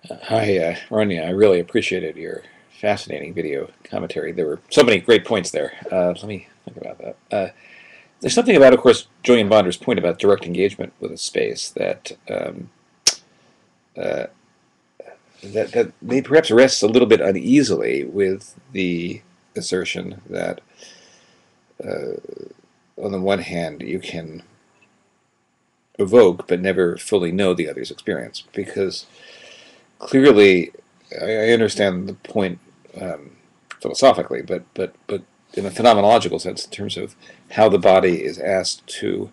Hi, Ronya. I really appreciated your fascinating video commentary. There were so many great points there. Let me think about that. There's something about, of course, Julian Bonder's point about direct engagement with a space uh, that may perhaps rests a little bit uneasily with the assertion that, on the one hand, you can evoke but never fully know the other's experience, because clearly, I understand the point philosophically, but in a phenomenological sense, in terms of how the body is asked to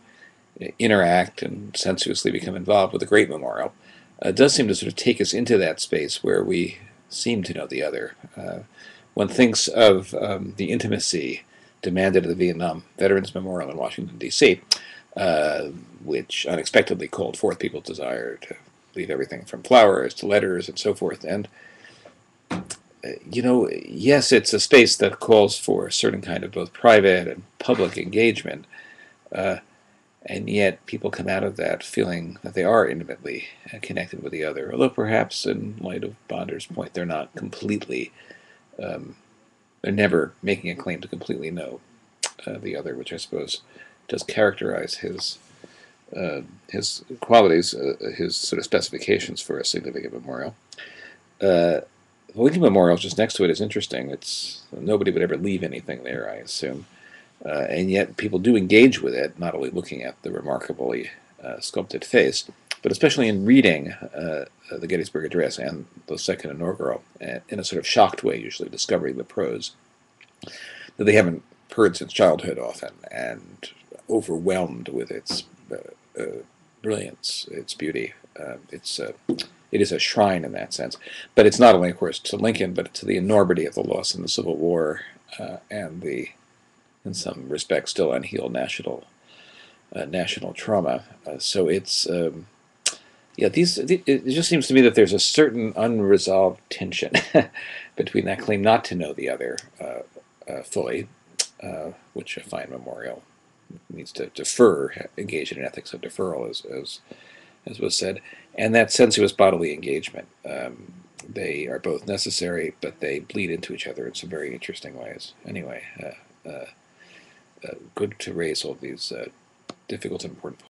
interact and sensuously become involved with a great memorial, does seem to sort of take us into that space where we seem to know the other. One thinks of the intimacy demanded at the Vietnam Veterans Memorial in Washington, D.C., uh, which unexpectedly called forth people's desire to leave everything from flowers to letters and so forth. And yes, it's a space that calls for a certain kind of both private and public engagement, uh, and yet people come out of that feeling that they are intimately connected with the other. Although perhaps, in light of Bonder's point, they're not completely, um, they're never making a claim to completely know the other, which I suppose does characterize his qualities, his sort of specifications for a significant memorial. Uh, the Lincoln Memorial just next to it is interesting. It's nobody would ever leave anything there, I assume, and yet people do engage with it, not only looking at the remarkably sculpted face, but especially in reading the Gettysburg Address and the Second Inaugural in a sort of shocked way, usually discovering the prose that they haven't heard since childhood often, and overwhelmed with its brilliance, its beauty. It is a shrine in that sense, but it's not only, of course, to Lincoln, but to the enormity of the loss in the Civil War and the, in some respects, still unhealed national trauma. So it's yeah, it just seems to me that there's a certain unresolved tension between that claim not to know the other fully, which a fine memorial needs to defer, engage in an ethics of deferral, as was said, and that sensuous bodily engagement. They are both necessary, but they bleed into each other in some very interesting ways. Anyway, good to raise all these difficult and important